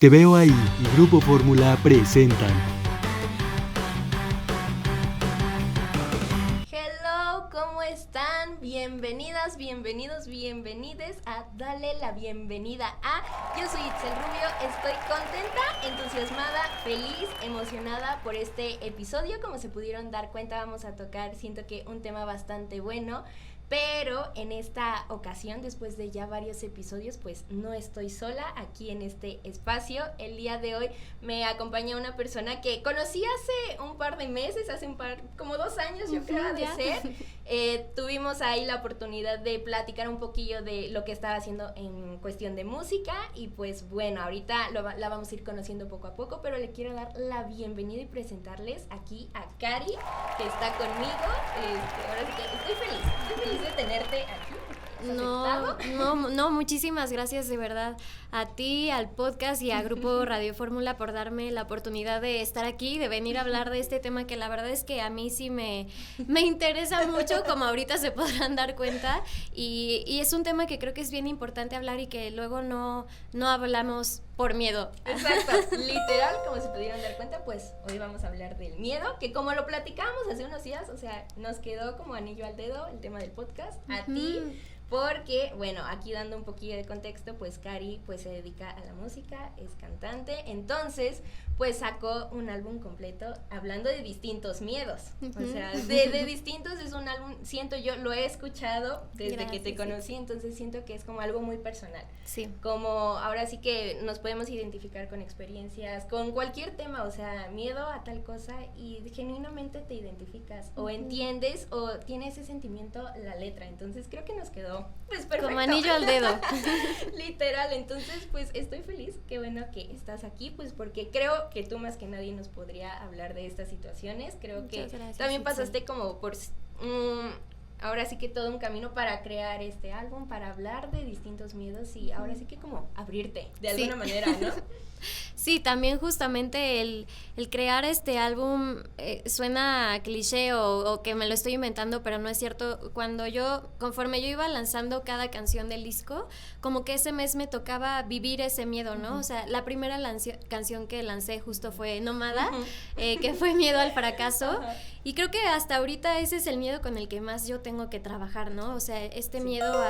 Te veo ahí y Grupo Fórmula presentan. Hello, ¿cómo están? Bienvenidas, bienvenidos, bienvenides a Dale la Bienvenida a... Yo soy Itzel Rubio, estoy contenta, entusiasmada, feliz, emocionada por este episodio. Como se pudieron dar cuenta, vamos a tocar, siento que un tema bastante bueno. Pero en esta ocasión, después de ya varios episodios, pues no estoy sola aquí en este espacio. El día de hoy me acompaña una persona que conocí hace un par de meses, como 2 años yo creo de ser. Tuvimos ahí la oportunidad de platicar un poquillo de lo que estaba haciendo en cuestión de música. Y pues bueno, ahorita la vamos a ir conociendo poco a poco, pero le quiero dar la bienvenida y presentarles aquí a Cari, que está conmigo. Ahora sí que estoy feliz de tenerte aquí. No, muchísimas gracias de verdad a ti, al podcast y a Grupo Radio Fórmula por darme la oportunidad de estar aquí, de venir a hablar de este tema que la verdad es que a mí sí me interesa mucho, como ahorita se podrán dar cuenta, y es un tema que creo que es bien importante hablar y que luego no hablamos por miedo. Exacto, literal, como se pudieron dar cuenta, pues hoy vamos a hablar del miedo, que como lo platicamos hace unos días, o sea, nos quedó como anillo al dedo el tema del podcast, a ti. Porque, bueno, aquí dando un poquillo de contexto, pues Cari pues se dedica a la música, es cantante, entonces pues sacó un álbum completo hablando de distintos miedos, o sea, de distintos, es un álbum, siento yo, lo he escuchado desde que te conocí, entonces siento que es como algo muy personal, como ahora sí que nos podemos identificar con experiencias, con cualquier tema, o sea, miedo a tal cosa y genuinamente te identificas o entiendes o tiene ese sentimiento la letra, entonces creo que nos quedó pues perfecto. Como anillo al dedo. Literal, entonces pues estoy feliz, qué bueno que estás aquí, pues porque creo que tú más que nadie nos podría hablar de estas situaciones, creo que también pasaste como por ahora sí que todo un camino para crear este álbum, para hablar de distintos miedos y ahora sí que como abrirte de alguna manera, ¿no? Sí, también justamente el crear este álbum suena cliché o que me lo estoy inventando, pero no es cierto. Conforme yo iba lanzando cada canción del disco, como que ese mes me tocaba vivir ese miedo, ¿no? O sea, la primera canción que lancé justo fue Nómada, que fue miedo al fracaso, y creo que hasta ahorita ese es el miedo con el que más yo tengo que trabajar, ¿no? O sea, este miedo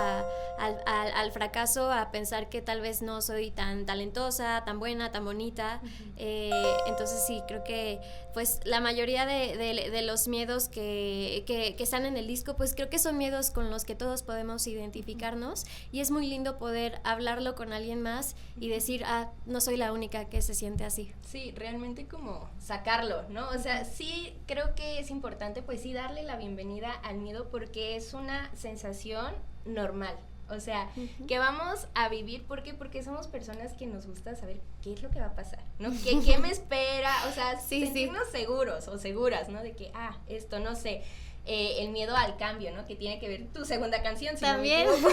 al fracaso, a pensar que tal vez no soy tan talentosa, tan buena, tan bonita, entonces sí, creo que pues la mayoría de los miedos que están en el disco, pues creo que son miedos con los que todos podemos identificarnos, y es muy lindo poder hablarlo con alguien más y decir, no soy la única que se siente así. Sí, realmente como sacarlo, ¿no? O sea, sí creo que es importante pues sí darle la bienvenida al miedo porque es una sensación normal. O sea, que vamos a vivir, ¿por qué? Porque somos personas que nos gusta saber qué es lo que va a pasar, ¿no? ¿Qué me espera? O sea, sentirnos seguros o seguras, ¿no? De que, esto, no sé, el miedo al cambio, ¿no? Que tiene que ver tu segunda canción. Si también. No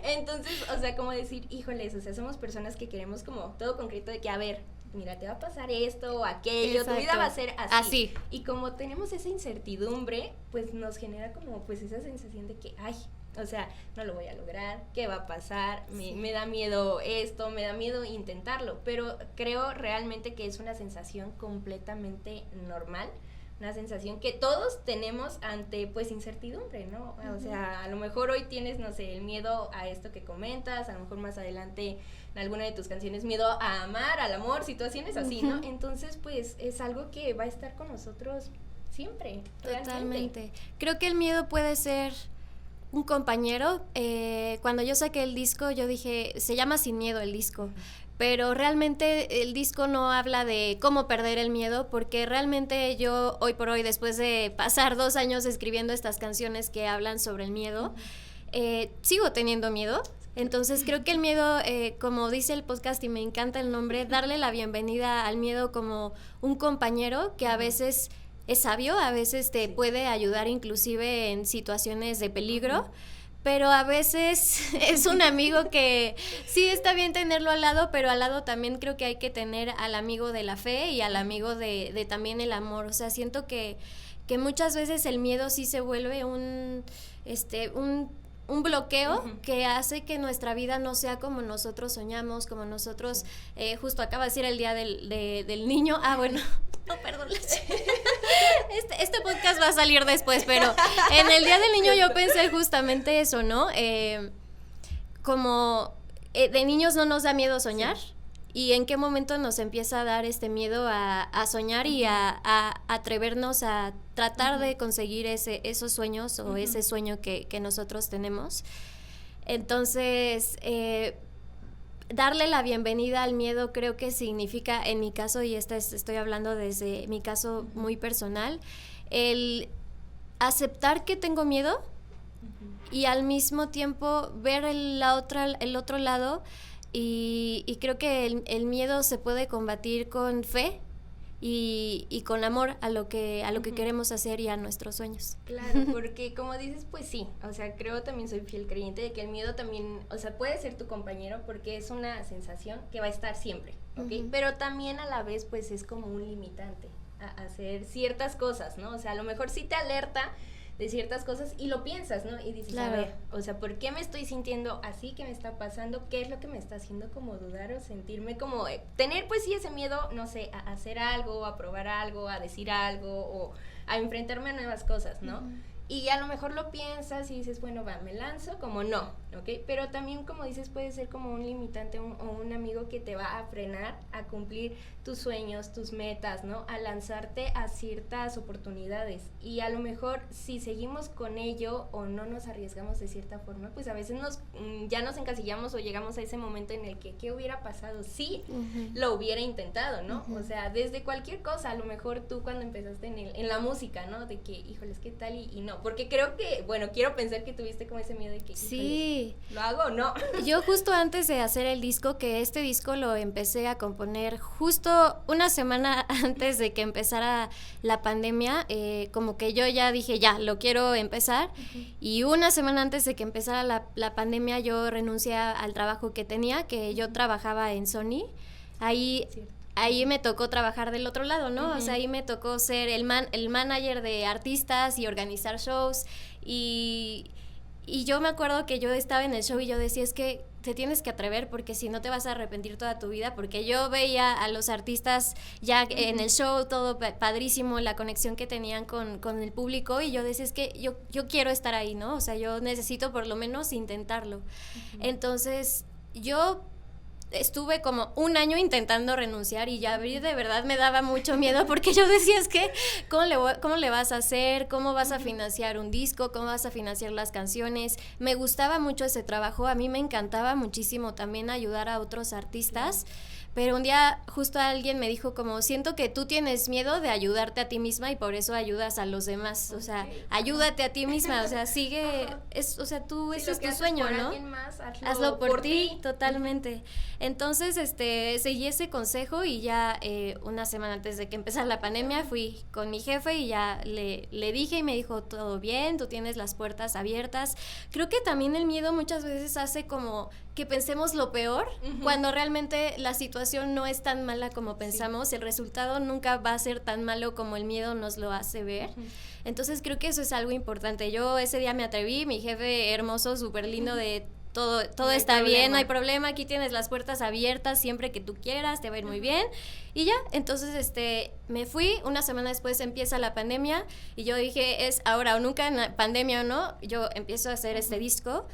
entonces, o sea, como decir, híjoles, o sea, somos personas que queremos como todo concreto de que, a ver, mira, te va a pasar esto o aquello, tu vida va a ser así. Y como tenemos esa incertidumbre, pues nos genera como pues esa sensación de que, o sea, no lo voy a lograr, ¿qué va a pasar? Me da miedo esto, me da miedo intentarlo, pero creo realmente que es una sensación completamente normal, una sensación que todos tenemos ante pues incertidumbre, ¿no? O sea, a lo mejor hoy tienes, no sé, el miedo a esto que comentas, a lo mejor más adelante en alguna de tus canciones miedo a amar, al amor, situaciones así, ¿no? Entonces pues es algo que va a estar con nosotros siempre. Totalmente. Realmente. Creo que el miedo puede ser un compañero. Cuando yo saqué el disco, yo dije, se llama Sin Miedo el disco, pero realmente el disco no habla de cómo perder el miedo, porque realmente yo hoy por hoy, después de pasar 2 años escribiendo estas canciones que hablan sobre el miedo, sigo teniendo miedo. Entonces creo que el miedo, como dice el podcast y me encanta el nombre, darle la bienvenida al miedo como un compañero que a veces es sabio, a veces te puede ayudar inclusive en situaciones de peligro, pero a veces es un amigo que sí está bien tenerlo al lado, pero al lado también creo que hay que tener al amigo de la fe y al amigo de también el amor. O sea, siento que muchas veces el miedo sí se vuelve un un bloqueo que hace que nuestra vida no sea como nosotros soñamos, como nosotros, justo acaba de decir el día del niño, bueno, no, perdón, este podcast va a salir después, pero en el día del niño yo pensé justamente eso, ¿no? Como de niños no nos da miedo soñar. Sí. ¿Y en qué momento nos empieza a dar este miedo a soñar y a atrevernos a tratar de conseguir esos sueños o ese sueño que nosotros tenemos? Entonces, darle la bienvenida al miedo creo que significa, en mi caso, y estoy hablando desde mi caso muy personal, el aceptar que tengo miedo y al mismo tiempo ver el otro lado. Y creo que el miedo se puede combatir con fe y con amor a lo que queremos hacer y a nuestros sueños. Claro, porque como dices, pues sí, o sea, creo también soy fiel creyente de que el miedo también, o sea, puede ser tu compañero porque es una sensación que va a estar siempre, ¿ok? Pero también a la vez, pues es como un limitante a hacer ciertas cosas, ¿no? O sea, a lo mejor sí te alerta de ciertas cosas y lo piensas, ¿no? Y dices, claro, a ver, o sea, ¿por qué me estoy sintiendo así? ¿Qué me está pasando? ¿Qué es lo que me está haciendo como dudar o sentirme como, tener pues sí ese miedo, no sé, a hacer algo, a probar algo, a decir algo o a enfrentarme a nuevas cosas, ¿no? Y a lo mejor lo piensas y dices, bueno, va, me lanzo, como no, ¿ok? Pero también, como dices, puede ser como un limitante o un amigo que te va a frenar a cumplir tus sueños, tus metas, ¿no? A lanzarte a ciertas oportunidades. Y a lo mejor, si seguimos con ello o no nos arriesgamos de cierta forma, pues a veces ya nos encasillamos o llegamos a ese momento en el que, ¿qué hubiera pasado si lo hubiera intentado, ¿no? O sea, desde cualquier cosa, a lo mejor tú cuando empezaste en la música, ¿no? De que, híjoles, ¿qué tal? Y no, porque creo que, bueno, quiero pensar que tuviste como ese miedo de que, sí, ¿lo hago o no? Yo justo antes de hacer el disco, que este disco lo empecé a componer justo una semana antes de que empezara la pandemia, como que yo ya dije, ya, lo quiero empezar, y una semana antes de que empezara la pandemia yo renuncié al trabajo que tenía, que yo trabajaba en Sony, ahí me tocó trabajar del otro lado, ¿no? O sea, ahí me tocó ser el manager de artistas y organizar shows y yo me acuerdo que yo estaba en el show y yo decía, es que te tienes que atrever porque si no te vas a arrepentir toda tu vida, porque yo veía a los artistas ya en el show, todo padrísimo, la conexión que tenían con el público y yo decía, es que yo quiero estar ahí, ¿no? O sea, yo necesito por lo menos intentarlo. Entonces, yo estuve como un año intentando renunciar y ya de verdad me daba mucho miedo porque yo decía, es que ¿cómo le vas a hacer? ¿Cómo vas a financiar un disco? ¿Cómo vas a financiar las canciones? Me gustaba mucho ese trabajo, a mí me encantaba muchísimo también ayudar a otros artistas, pero un día justo alguien me dijo como, siento que tú tienes miedo de ayudarte a ti misma y por eso ayudas a los demás, o sea, ayúdate a ti misma, o sea, o sea, tú, sí, ese es tu sueño, ¿no? Más, hazlo por ti, totalmente. Entonces, seguí ese consejo y ya una semana antes de que empezara la pandemia fui con mi jefe y ya le dije y me dijo, todo bien, tú tienes las puertas abiertas. Creo que también el miedo muchas veces hace como que pensemos lo peor, cuando realmente la situación no es tan mala como pensamos, el resultado nunca va a ser tan malo como el miedo nos lo hace ver. Entonces creo que eso es algo importante. Yo ese día me atreví, mi jefe hermoso, súper lindo de todo no está bien, no hay problema, aquí tienes las puertas abiertas siempre que tú quieras, te va a ir muy bien. Y ya, entonces me fui, una semana después empieza la pandemia y yo dije, es ahora o nunca, en la pandemia o no, yo empiezo a hacer este disco.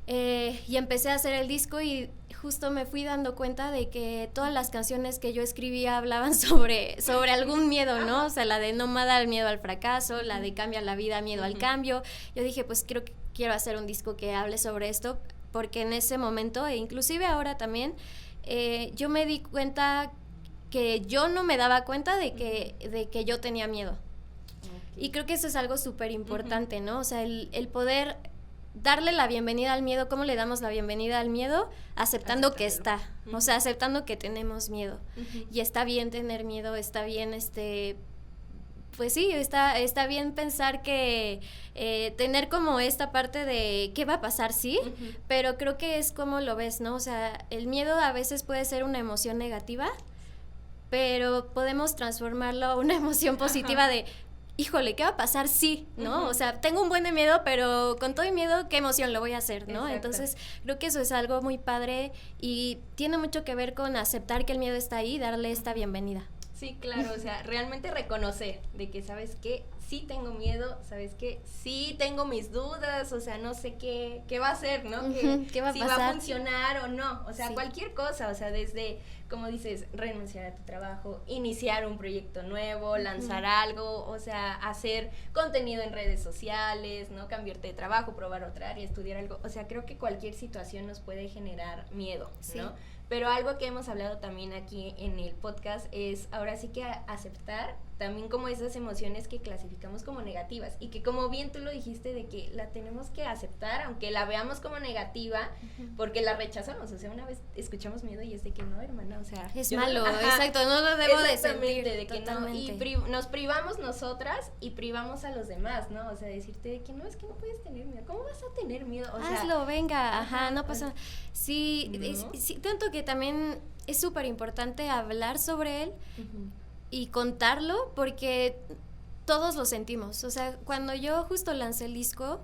Y empecé a hacer el disco y justo me fui dando cuenta de que todas las canciones que yo escribía hablaban sobre algún miedo, ¿no? O sea, la de Nómada, el miedo al fracaso, la de Cambia la vida, miedo al cambio. Yo dije, pues quiero hacer un disco que hable sobre esto, porque en ese momento, e inclusive ahora también, yo me di cuenta que yo no me daba cuenta de que yo tenía miedo. Y creo que eso es algo súper importante, ¿no? O sea, el poder darle la bienvenida al miedo. ¿Cómo le damos la bienvenida al miedo? Aceptando que está, o sea, aceptando que tenemos miedo. Y está bien tener miedo, está bien pues sí, está bien pensar que tener como esta parte de qué va a pasar, sí, pero creo que es como lo ves, ¿no? O sea, el miedo a veces puede ser una emoción negativa, pero podemos transformarlo a una emoción positiva de híjole, ¿qué va a pasar? Sí, ¿no? Uh-huh. O sea, tengo un buen de miedo, pero con todo el miedo, ¿qué emoción lo voy a hacer, no? Exacto. Entonces, creo que eso es algo muy padre y tiene mucho que ver con aceptar que el miedo está ahí y darle esta bienvenida. Sí, claro, o sea, realmente reconocer de que, ¿sabes qué? Sí tengo miedo, ¿sabes qué? Sí tengo mis dudas, o sea, no sé qué va a ser, ¿no? ¿Qué va a si pasar? va a funcionar o no, o sea, Sí. cualquier cosa, o sea, desde, como dices, renunciar a tu trabajo, iniciar un proyecto nuevo, lanzar algo, o sea, hacer contenido en redes sociales, ¿no? Cambiarte de trabajo, probar otra área, estudiar algo, o sea, creo que cualquier situación nos puede generar miedo, ¿no? Sí. Pero algo que hemos hablado también aquí en el podcast es ahora sí que aceptar también como esas emociones que clasificamos como negativas y que como bien tú lo dijiste de que la tenemos que aceptar aunque la veamos como negativa porque la rechazamos, o sea, una vez escuchamos miedo y es de que no, hermana, o sea, es malo, exacto, no lo debo de sentir, de que totalmente. no, y nos privamos nosotras y privamos a los demás, ¿no? O sea, decirte de que no, es que no puedes tener miedo, ¿cómo vas a tener miedo? O sea, hazlo, venga, ajá, no pasa. Sí, ¿no? sí, tanto que también es súper importante hablar sobre él uh-huh. y contarlo porque todos lo sentimos. O sea, cuando yo justo lancé el disco,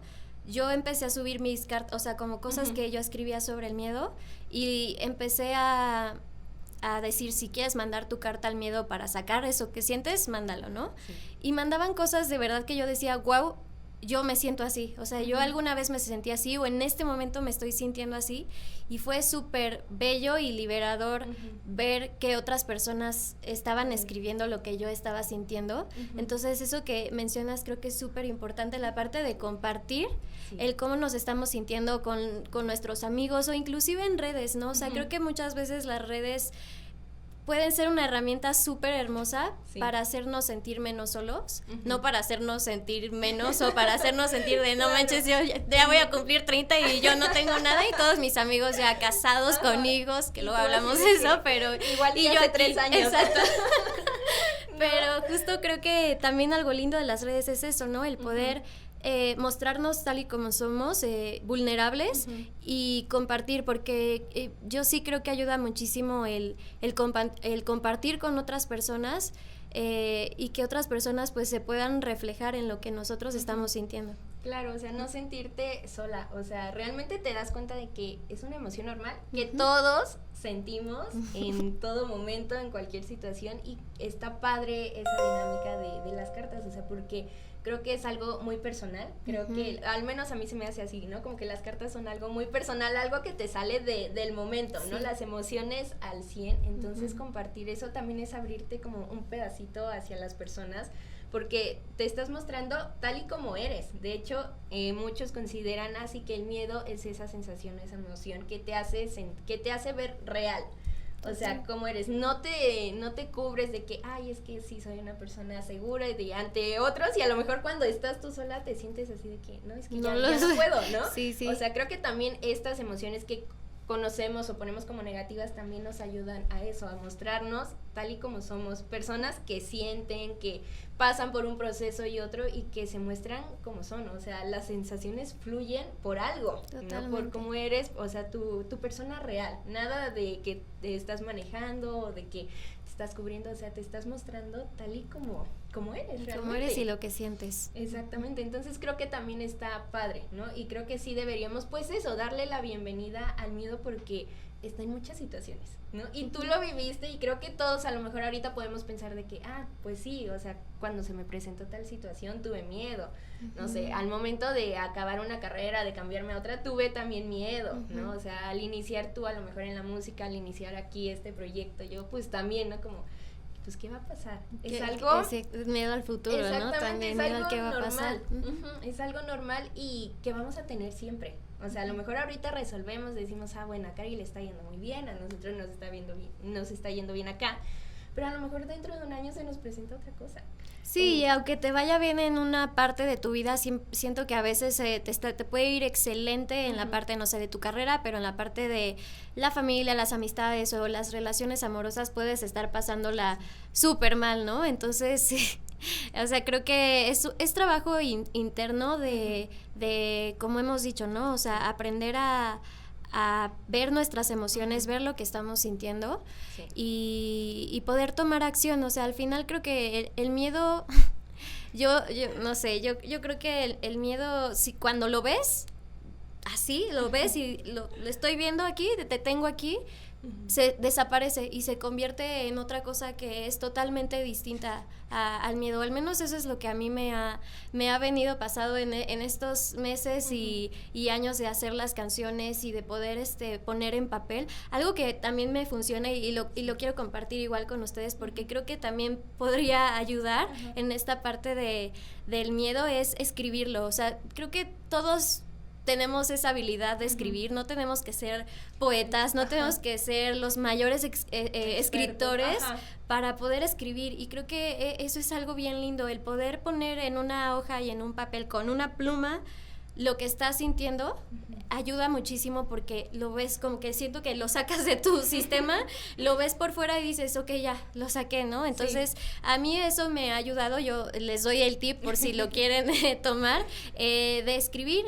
yo empecé a subir mis cartas, o sea, como cosas que yo escribía sobre el miedo y empecé a decir, si quieres mandar tu carta al miedo para sacar eso que sientes, mándalo, ¿no? Sí. Y mandaban cosas de verdad que yo decía, wow, yo me siento así, o sea, yo alguna vez me sentí así o en este momento me estoy sintiendo así y fue súper bello y liberador ver que otras personas estaban escribiendo lo que yo estaba sintiendo. Entonces eso que mencionas creo que es súper importante, la parte de compartir el cómo nos estamos sintiendo con nuestros amigos o inclusive en redes, ¿no? O sea, creo que muchas veces las redes pueden ser una herramienta súper hermosa para hacernos sentir menos solos, no para hacernos sentir menos o para hacernos sentir de no manches, yo ya voy a cumplir 30 y yo no tengo nada y todos mis amigos ya casados con hijos, que luego hablamos de eso, pero igual y yo yo hace aquí, 3 años. Exacto. Pero justo creo que también algo lindo de las redes es eso, ¿no? El poder mostrarnos tal y como somos, vulnerables y compartir, porque yo sí creo que ayuda muchísimo el compartir con otras personas y que otras personas pues se puedan reflejar en lo que nosotros estamos sintiendo. Claro, o sea, no sentirte sola, o sea, realmente te das cuenta de que es una emoción normal, que todos sentimos en todo momento, en cualquier situación, y está padre esa dinámica de las cartas, o sea, porque creo que es algo muy personal, creo que al menos a mí se me hace así, ¿no? Como que las cartas son algo muy personal, algo que te sale del momento, ¿no? Las emociones al 100, entonces compartir eso también es abrirte como un pedacito hacia las personas, porque te estás mostrando tal y como eres. De hecho, muchos consideran así que el miedo es esa sensación, esa emoción que te hace ver real. O sea, como eres, no te cubres de que, ay, es que sí soy una persona segura y de ante otros, y a lo mejor cuando estás tú sola te sientes así de que, no, es que ya no puedo, ¿no? Sí. O sea, creo que también estas emociones que conocemos o ponemos como negativas también nos ayudan a eso, a mostrarnos tal y como somos, personas que sienten, que pasan por un proceso y otro y que se muestran como son, o sea, las sensaciones fluyen por algo, ¿no? Por cómo eres, o sea, tu persona real, nada de que te estás manejando o de que te estás cubriendo, o sea, te estás mostrando tal y como eres realmente. Como eres y lo que sientes. Exactamente, entonces creo que también está padre, ¿no? Y creo que sí deberíamos, pues eso, darle la bienvenida al miedo porque está en muchas situaciones, ¿no? Y tú lo viviste y creo que todos a lo mejor ahorita podemos pensar de que, pues sí, o sea, cuando se me presentó tal situación tuve miedo, no sé, al momento de acabar una carrera, de cambiarme a otra, tuve también miedo, ¿no? O sea, al iniciar tú a lo mejor en la música, al iniciar aquí este proyecto, yo pues también, ¿no? Como, pues, ¿qué va a pasar? Es algo... miedo al futuro, ¿no? También es miedo algo al qué va normal. a pasar. Es algo normal y que vamos a tener siempre. O sea, a lo mejor ahorita resolvemos, decimos, bueno, a Cari le está yendo muy bien, a nosotros nos está yendo bien acá, pero a lo mejor dentro de un año se nos presenta otra cosa. Sí, y aunque te vaya bien en una parte de tu vida, siento que a veces te puede ir excelente en la parte, no sé, de tu carrera, pero en la parte de la familia, las amistades o las relaciones amorosas puedes estar pasándola súper mal, ¿no? Entonces, o sea, creo que es trabajo interno de, como hemos dicho, ¿no? O sea, aprender a ver nuestras emociones, ver lo que estamos sintiendo y poder tomar acción. O sea, al final creo que el miedo yo no sé, yo creo que el miedo, si cuando lo ves, así, lo ves y lo estoy viendo aquí, te tengo aquí, se desaparece y se convierte en otra cosa que es totalmente distinta al miedo. Al menos eso es lo que a mí me ha venido pasado en estos meses y años de hacer las canciones y de poder poner en papel. Algo que también me funciona y lo quiero compartir igual con ustedes porque creo que también podría ayudar en esta parte del miedo es escribirlo. O sea, creo que todos tenemos esa habilidad de escribir, no tenemos que ser poetas, no tenemos que ser los mayores escritores para poder escribir, y creo que eso es algo bien lindo, el poder poner en una hoja y en un papel con una pluma lo que estás sintiendo ayuda muchísimo porque lo ves como que siento que lo sacas de tu sistema, lo ves por fuera y dices, ok, ya, lo saqué, ¿no? Entonces, a mí eso me ha ayudado, yo les doy el tip por si lo quieren tomar, de escribir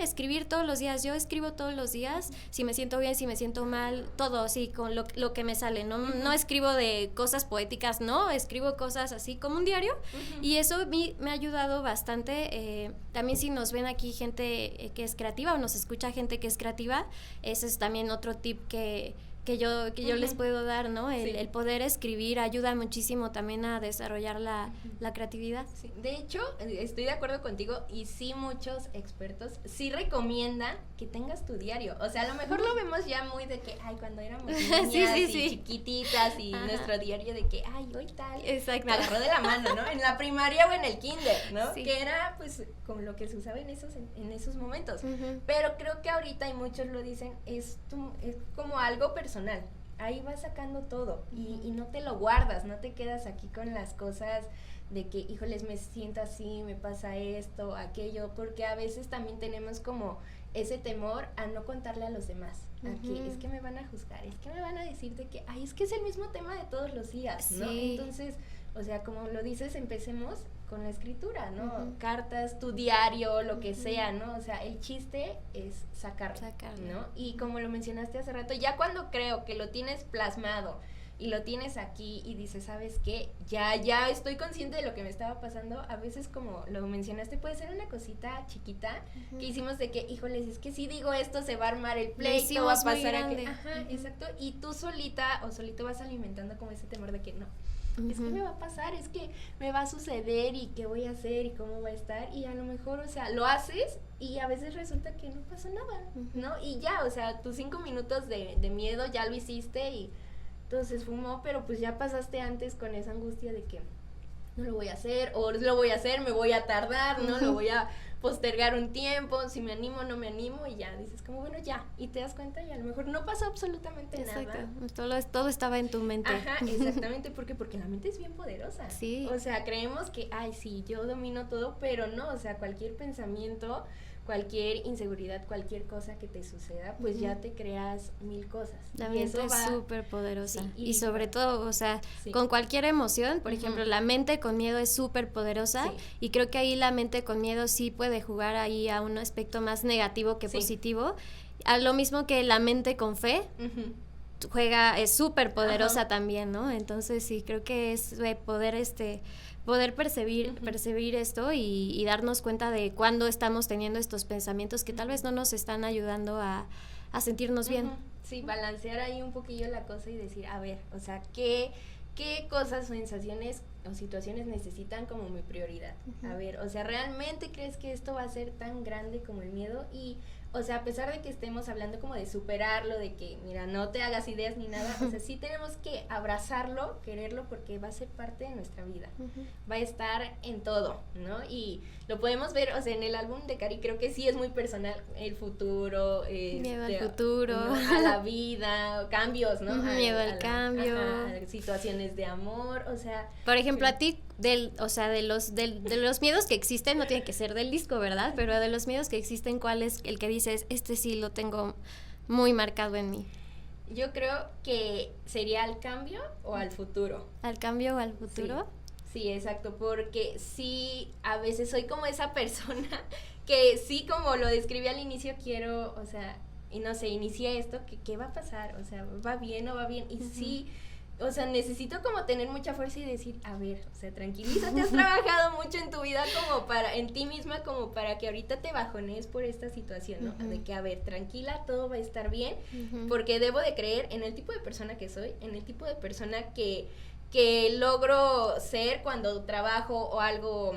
todos los días. Yo escribo todos los días, si me siento bien, si me siento mal, todo así, con lo que me sale, no escribo de cosas poéticas, no, escribo cosas así como un diario, y eso me ha ayudado bastante. También si nos ven aquí gente que es creativa o nos escucha gente que es creativa, ese es también otro tip que yo les puedo dar, ¿no? El poder escribir ayuda muchísimo también a desarrollar la creatividad. Sí. De hecho, estoy de acuerdo contigo y sí muchos expertos sí recomiendan que tengas tu diario. O sea, a lo mejor lo vemos ya muy de que, ay, cuando éramos niñas y chiquititas y nuestro diario de que, ay, hoy tal, exacto, me agarró de la mano, ¿no? En la primaria o en el kinder, ¿no? Sí. Que era, pues, como lo que se usaba en esos momentos. Pero creo que ahorita, y muchos lo dicen, es como algo personal. Ahí vas sacando todo y no te lo guardas, no te quedas aquí con las cosas de que, híjoles, me siento así, me pasa esto, aquello, porque a veces también tenemos como ese temor a no contarle a los demás, a que es que me van a juzgar, es que me van a decir de que, ay, es que es el mismo tema de todos los días, ¿no? Sí. Entonces, o sea, como lo dices, empecemos con la escritura, ¿no? Cartas, tu diario, lo que sea, ¿no? O sea, el chiste es sacarlo, ¿no? Y como lo mencionaste hace rato, ya cuando creo que lo tienes plasmado y lo tienes aquí y dices, ¿sabes qué? Ya estoy consciente de lo que me estaba pasando. A veces, como lo mencionaste, puede ser una cosita chiquita que hicimos de que, híjoles, es que si digo esto se va a armar el pleito, va a pasar a que... exacto, y tú solita o solito vas alimentando como ese temor de que no. Es que me va a pasar, es que me va a suceder y qué voy a hacer y cómo va a estar, y a lo mejor, o sea, lo haces y a veces resulta que no pasa nada, ¿no? Y ya, o sea, tus 5 minutos de miedo ya lo hiciste y entonces fumó, pero pues ya pasaste antes con esa angustia de que no lo voy a hacer, o lo voy a hacer, me voy a tardar, ¿no? Lo voy a postergar un tiempo, si me animo, no me animo, y ya dices como, bueno, ya, y te das cuenta y a lo mejor no pasó absolutamente nada. Todo estaba en tu mente. Exactamente, porque la mente es bien poderosa. Sí. O sea, creemos que, ay, sí, yo domino todo, pero no, o sea, cualquier pensamiento, cualquier inseguridad, cualquier cosa que te suceda, pues ya te creas 1000 cosas. La mente es súper poderosa. Sí, y sobre todo, o sea, con cualquier emoción, por ejemplo, la mente con miedo es súper poderosa, y creo que ahí la mente con miedo sí puede jugar ahí a un aspecto más negativo que positivo. A lo mismo que la mente con fe es súper poderosa también, ¿no? Entonces sí, creo que es poder percibir esto y darnos cuenta de cuándo estamos teniendo estos pensamientos que tal vez no nos están ayudando a sentirnos bien. Sí, balancear ahí un poquillo la cosa y decir, a ver, o sea, ¿qué cosas o sensaciones o situaciones necesitan como mi prioridad? A ver, o sea, ¿realmente crees que esto va a ser tan grande como el miedo? Y, o sea, a pesar de que estemos hablando como de superarlo, de que, mira, no te hagas ideas ni nada, o sea, sí tenemos que abrazarlo, quererlo, porque va a ser parte de nuestra vida, va a estar en todo, ¿no? Y lo podemos ver, o sea, en el álbum de Cari creo que sí es muy personal, el futuro, miedo al futuro, ¿no? A la vida, cambios, ¿no? Miedo al cambio, situaciones de amor, o sea, por ejemplo, a ti de los miedos que existen, no tiene que ser del disco, ¿verdad? Pero de los miedos que existen, ¿cuál es el que dices, este sí lo tengo muy marcado en mí? Yo creo que sería al cambio o al futuro. ¿Al cambio o al futuro? Sí, exacto, porque sí, a veces soy como esa persona que sí, como lo describí al inicio, quiero, o sea, y no sé, inicié esto, ¿qué va a pasar? O sea, ¿va bien o va bien? Y sí, o sea, necesito como tener mucha fuerza y decir, a ver, o sea, tranquilízate, has trabajado mucho en tu vida como en ti misma, como para que ahorita te bajones por esta situación, ¿no? De que, a ver, tranquila, todo va a estar bien, porque debo de creer en el tipo de persona que soy, en el tipo de persona que logro ser cuando trabajo o algo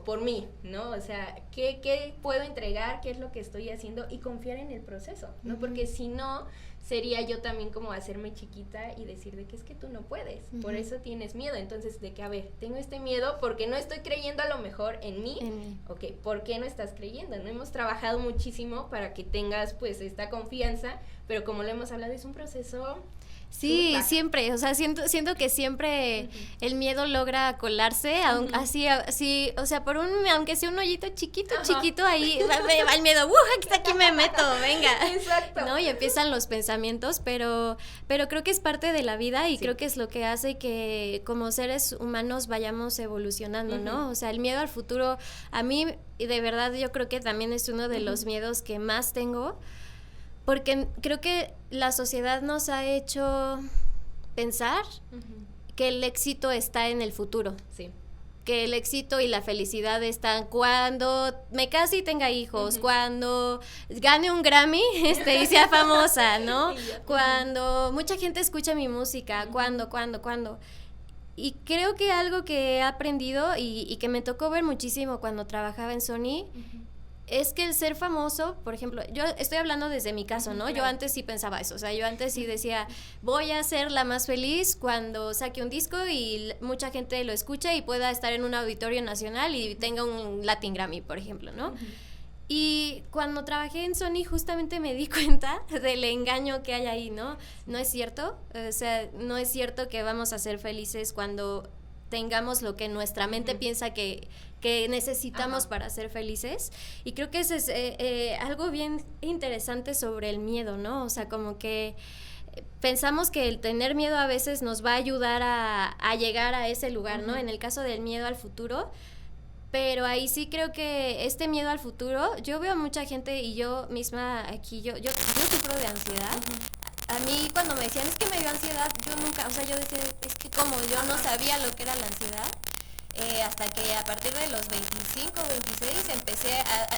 por mí, ¿no? O sea, ¿qué puedo entregar? ¿Qué es lo que estoy haciendo? Y confiar en el proceso, ¿no? Porque si no, sería yo también como hacerme chiquita y decir de que es que tú no puedes, por eso tienes miedo. Entonces, de que, a ver, tengo este miedo porque no estoy creyendo a lo mejor en mí. Ok, ¿por qué no estás creyendo? No hemos trabajado muchísimo para que tengas, pues, esta confianza, pero como lo hemos hablado, es un proceso... Sí, siempre, o sea, siento que siempre el miedo logra colarse, así, o sea, aunque sea un hoyito chiquito, ahí va el miedo, aquí me meto, venga. Exacto. ¿No? Y empiezan los pensamientos, pero creo que es parte de la vida y creo que es lo que hace que como seres humanos vayamos evolucionando, ¿no? O sea, el miedo al futuro, a mí, de verdad, yo creo que también es uno de los miedos que más tengo, porque creo que la sociedad nos ha hecho pensar que el éxito está en el futuro. Sí. Que el éxito y la felicidad están cuando me case y tenga hijos, cuando gane un Grammy y sea famosa, ¿no? Cuando mucha gente escucha mi música, cuando. Y creo que algo que he aprendido y que me tocó ver muchísimo cuando trabajaba en Sony, es que el ser famoso, por ejemplo, yo estoy hablando desde mi caso, ¿no? Claro. Yo antes sí pensaba eso, o sea, yo antes sí decía, voy a ser la más feliz cuando saque un disco y mucha gente lo escuche y pueda estar en un auditorio nacional y tenga un Latin Grammy, por ejemplo, ¿no? Y cuando trabajé en Sony justamente me di cuenta del engaño que hay ahí, ¿no? No es cierto, o sea, no es cierto que vamos a ser felices cuando tengamos lo que nuestra mente piensa que necesitamos para ser felices. Y creo que eso es algo bien interesante sobre el miedo, ¿no? O sea, como que pensamos que el tener miedo a veces nos va a ayudar a llegar a ese lugar, ¿no? En el caso del miedo al futuro, pero ahí sí creo que este miedo al futuro, yo veo mucha gente y yo misma aquí, yo sufro de ansiedad. A mí cuando me decían, es que me dio ansiedad, yo nunca, o sea, yo decía, es que como yo no sabía lo que era la ansiedad, hasta que a partir de los 25, 26 empecé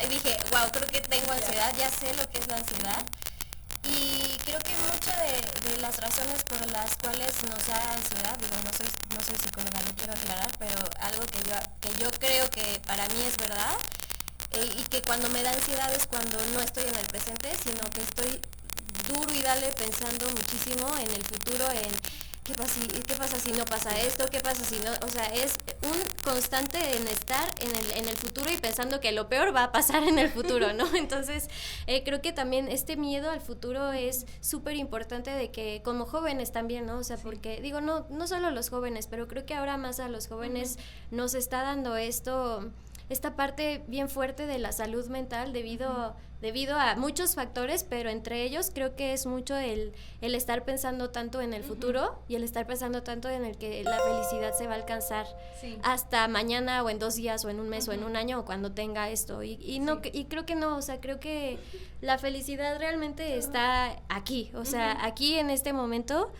dije, wow, creo que tengo ansiedad, ya sé lo que es la ansiedad. Y creo que muchas de las razones por las cuales nos da ansiedad, digo, no soy psicóloga, no quiero aclarar, pero algo que yo creo que para mí es verdad, y que cuando me da ansiedad es cuando no estoy en el presente, sino que estoy duro y dale pensando muchísimo en el futuro, en ¿qué pasa si no pasa esto? ¿Qué pasa si no? O sea, es un constante en estar en el futuro y pensando que lo peor va a pasar en el futuro, ¿no? Entonces, creo que también este miedo al futuro es súper importante de que como jóvenes también, ¿no? O sea, porque digo, no solo los jóvenes, pero creo que ahora más a los jóvenes nos está dando esta parte bien fuerte de la salud mental debido a muchos factores, pero entre ellos creo que es mucho el estar pensando tanto en el futuro y el estar pensando tanto en el que la felicidad se va a alcanzar hasta mañana o en 2 días o en un mes o en un año o cuando tenga esto y creo que no, o sea, creo que la felicidad realmente está aquí, o sea, aquí en este momento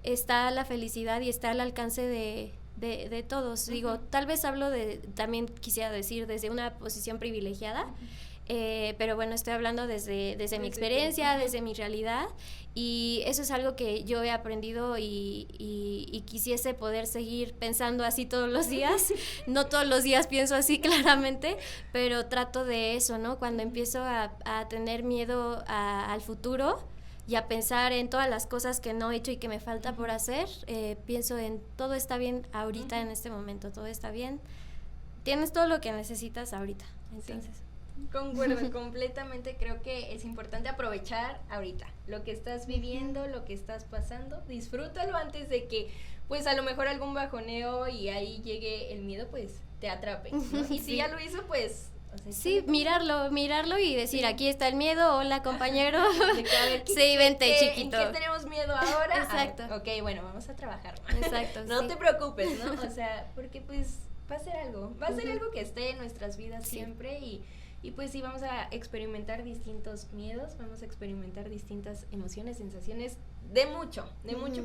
está la felicidad y está al alcance de todos. Digo, tal vez hablo también quisiera decir desde una posición privilegiada, pero bueno, estoy hablando desde mi experiencia, desde mi realidad, y eso es algo que yo he aprendido y quisiese poder seguir pensando así todos los días. No todos los días pienso así claramente, pero trato de eso, ¿no? Cuando empiezo a tener miedo al futuro y a pensar en todas las cosas que no he hecho y que me falta por hacer, pienso en todo está bien ahorita, en este momento, todo está bien. Tienes todo lo que necesitas ahorita, entonces. Sí. Concuerdo completamente, creo que es importante aprovechar ahorita lo que estás viviendo, lo que estás pasando, disfrútalo antes de que, pues a lo mejor algún bajoneo y ahí llegue el miedo, pues te atrape, ¿no? Y si ya lo hizo, pues... O sea, sí, mirarlo y decir, aquí está el miedo, hola compañero. Sí, vente chiquito. ¿En qué tenemos miedo ahora? Exacto. Ok, bueno, vamos a trabajar. Exacto. No te preocupes, ¿no? O sea, porque pues va a ser algo que esté en nuestras vidas siempre y pues sí, vamos a experimentar distintos miedos, vamos a experimentar distintas emociones, sensaciones de mucho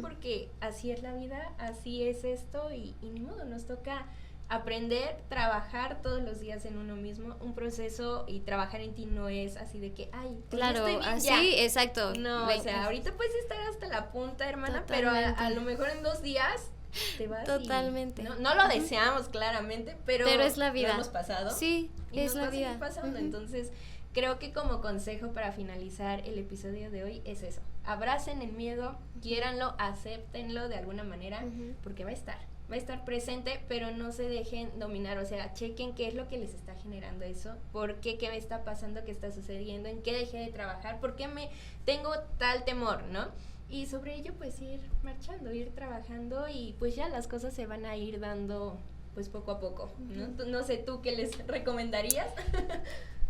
porque así es la vida, así es esto y ni modo, nos toca aprender, trabajar todos los días en uno mismo, un proceso y trabajar en ti no es así de que, ay, pues claro, estoy bien, así, ya. exacto. No, o sea, ahorita puedes estar hasta la punta, hermana, pero a lo mejor en 2 días te vas. Totalmente. No lo deseamos claramente, pero es la vida. Lo hemos pasado. Sí, y es la vida. Nos va a seguir pasando, entonces creo que como consejo para finalizar el episodio de hoy es eso. Abracen el miedo, quiéranlo, acéptenlo de alguna manera, porque va a estar presente, pero no se dejen dominar, o sea, chequen qué es lo que les está generando eso, por qué me está pasando, qué está sucediendo, en qué dejé de trabajar, por qué me tengo tal temor, ¿no? Y sobre ello pues ir marchando, ir trabajando y pues ya las cosas se van a ir dando pues poco a poco, ¿no? No sé, ¿tú qué les recomendarías?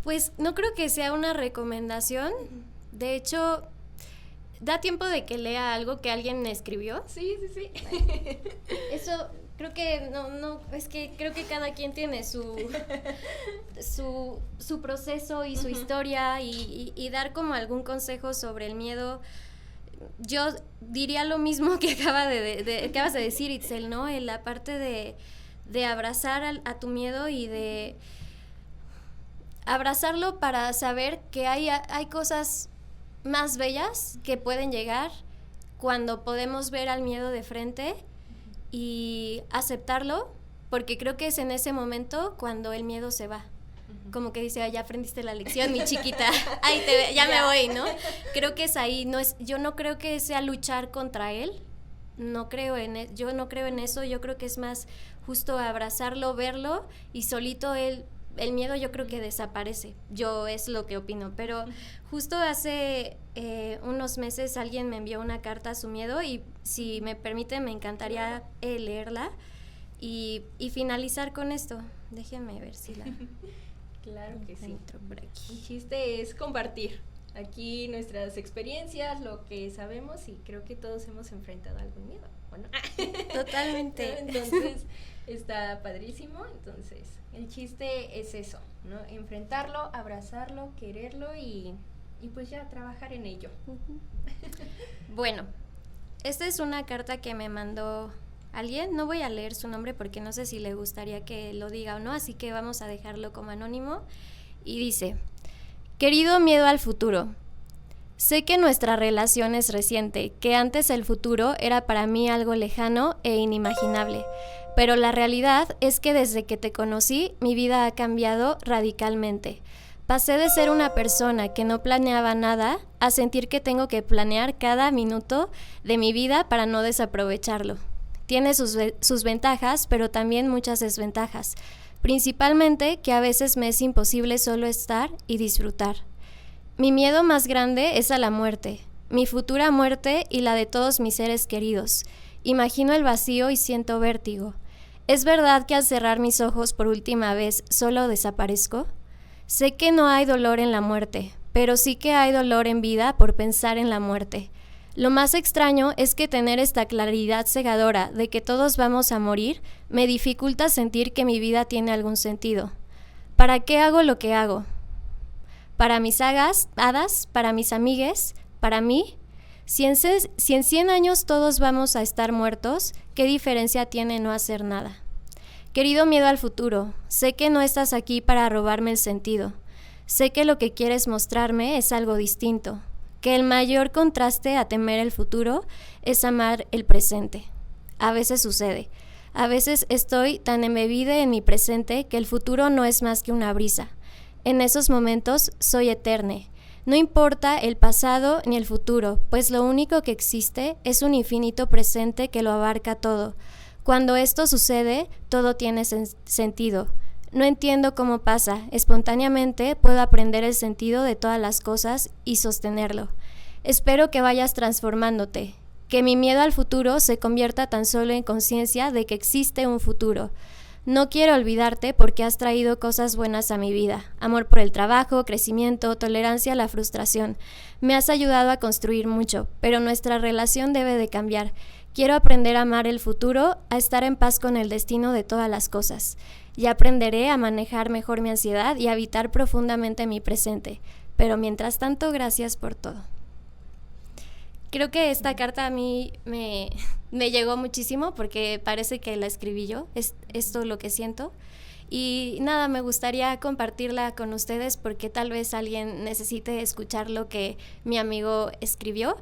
Pues no creo que sea una recomendación, de hecho, da tiempo de que lea algo que alguien escribió. Sí. Eso creo que no, es que creo que cada quien tiene su proceso y su historia y dar como algún consejo sobre el miedo. Yo diría lo mismo que acabas de decir, Itzel, ¿no? En la parte de abrazar a tu miedo y de abrazarlo para saber que hay cosas más bellas que pueden llegar cuando podemos ver al miedo de frente y aceptarlo, porque creo que es en ese momento cuando el miedo se va. Como que dice, ya aprendiste la lección, mi chiquita, ya me voy, ¿no? Creo que es ahí, yo no creo que sea luchar contra él, yo no creo en eso, yo creo que es más justo abrazarlo, verlo y solito el miedo yo creo que desaparece, yo es lo que opino, pero justo hace unos meses alguien me envió una carta a su miedo y si me permite me encantaría leerla y finalizar con esto. Déjenme ver si la... Claro que sí. Por aquí. El chiste es compartir aquí nuestras experiencias, lo que sabemos y creo que todos hemos enfrentado algún miedo, ¿o no? Totalmente. Entonces está padrísimo, entonces el chiste es eso, ¿no? Enfrentarlo, abrazarlo, quererlo y pues ya trabajar en ello. Bueno, esta es una carta que me mandó alguien, no voy a leer su nombre porque no sé si le gustaría que lo diga o no, así que vamos a dejarlo como anónimo. Y dice: querido miedo al futuro, sé que nuestra relación es reciente, que antes el futuro era para mí algo lejano e inimaginable, pero la realidad es que desde que te conocí mi vida ha cambiado radicalmente. Pasé de ser una persona que no planeaba nada a sentir que tengo que planear cada minuto de mi vida para no desaprovecharlo. Tiene sus ventajas, pero también muchas desventajas, principalmente que a veces me es imposible solo estar y disfrutar. Mi miedo más grande es a la muerte, mi futura muerte y la de todos mis seres queridos. Imagino el vacío y siento vértigo. ¿Es verdad que al cerrar mis ojos por última vez solo desaparezco? Sé que no hay dolor en la muerte, pero sí que hay dolor en vida por pensar en la muerte. Lo más extraño es que tener esta claridad cegadora de que todos vamos a morir me dificulta sentir que mi vida tiene algún sentido. ¿Para qué hago lo que hago? ¿Para mis hadas? ¿Para mis amigues? ¿Para mí? Si en 100 años todos vamos a estar muertos, ¿qué diferencia tiene no hacer nada? Querido miedo al futuro, sé que no estás aquí para robarme el sentido. Sé que lo que quieres mostrarme es algo distinto, que el mayor contraste a temer el futuro es amar el presente. A veces sucede. A veces estoy tan embebida en mi presente que el futuro no es más que una brisa. En esos momentos soy eterne. No importa el pasado ni el futuro, pues lo único que existe es un infinito presente que lo abarca todo. Cuando esto sucede, todo tiene sentido. No entiendo cómo pasa, espontáneamente puedo aprender el sentido de todas las cosas y sostenerlo. Espero que vayas transformándote, que mi miedo al futuro se convierta tan solo en conciencia de que existe un futuro. No quiero olvidarte porque has traído cosas buenas a mi vida, amor por el trabajo, crecimiento, tolerancia a la frustración. Me has ayudado a construir mucho, pero nuestra relación debe de cambiar. Quiero aprender a amar el futuro, a estar en paz con el destino de todas las cosas. Ya aprenderé a manejar mejor mi ansiedad y a habitar profundamente mi presente. Pero mientras tanto, gracias por todo. creo que esta carta a mí me llegó muchísimo porque parece que la escribí yo, es esto lo que siento. Y nada, me gustaría compartirla con ustedes porque tal vez alguien necesite escuchar lo que mi amigo escribió.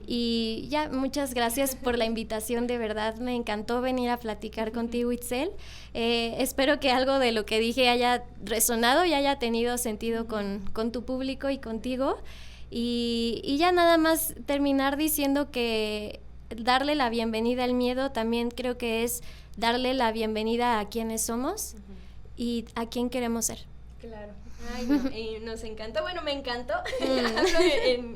Y ya, muchas gracias por la invitación, de verdad me encantó venir a platicar contigo, Itzel. Espero que algo de lo que dije haya resonado y haya tenido sentido con tu público y contigo. Y ya nada más terminar diciendo que darle la bienvenida al miedo también creo que es darle la bienvenida a quienes somos y a quién queremos ser. Claro. Ay, no, nos encantó, bueno, me encantó, hablo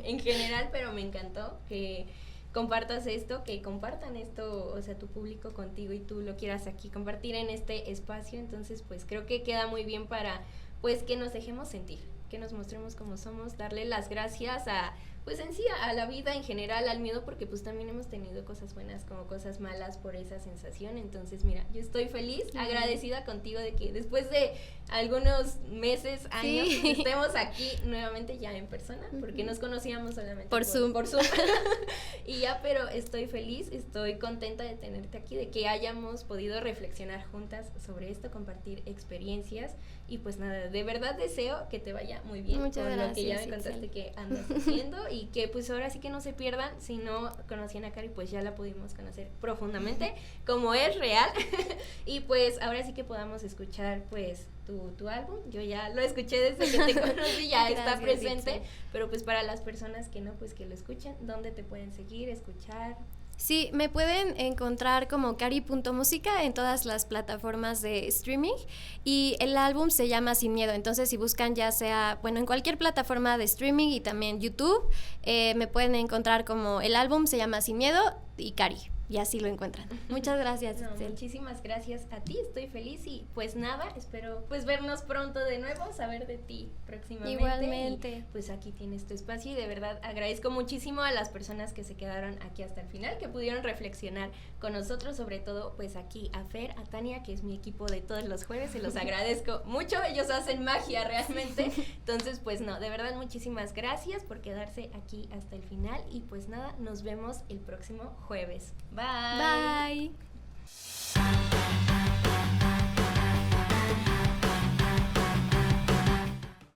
en general, pero me encantó que compartas esto, que compartan esto, o sea, tu público contigo y tú lo quieras aquí compartir en este espacio, entonces pues creo que queda muy bien para pues que nos dejemos sentir, que nos mostremos como somos, darle las gracias a pues en sí a la vida en general, al miedo, porque pues también hemos tenido cosas buenas como cosas malas por esa sensación. Entonces mira, yo estoy feliz, agradecida contigo de que después de algunos meses, años, pues, estemos aquí nuevamente ya en persona, porque nos conocíamos solamente por Zoom. Y ya, pero estoy feliz, estoy contenta de tenerte aquí, de que hayamos podido reflexionar juntas sobre esto, compartir experiencias. Y pues nada, de verdad deseo que te vaya muy bien. Muchas con gracias, lo que ya me contaste que andas haciendo y que pues ahora sí que no se pierdan. Si no conocían a Cari, pues ya la pudimos conocer profundamente como es real. Y pues ahora sí que podamos escuchar pues tu álbum. Yo ya lo escuché desde que te conocí, ya está presente, Itzel. Pero pues para las personas que no, pues que lo escuchen, ¿dónde te pueden seguir, escuchar? Sí, me pueden encontrar como cari.música en todas las plataformas de streaming y el álbum se llama Sin Miedo, entonces si buscan ya sea, bueno, en cualquier plataforma de streaming y también YouTube, me pueden encontrar como el álbum se llama Sin Miedo y Cari. Y así lo encuentran. Muchas gracias. No, muchísimas gracias a ti, estoy feliz y pues nada, espero pues vernos pronto de nuevo, saber de ti próximamente. Igualmente. Y, pues aquí tienes tu espacio y de verdad agradezco muchísimo a las personas que se quedaron aquí hasta el final, que pudieron reflexionar con nosotros, sobre todo pues aquí a Fer, a Tania, que es mi equipo de todos los jueves, se los agradezco mucho, ellos hacen magia realmente. Entonces pues no, de verdad muchísimas gracias por quedarse aquí hasta el final y pues nada, nos vemos el próximo jueves. Bye. Bye.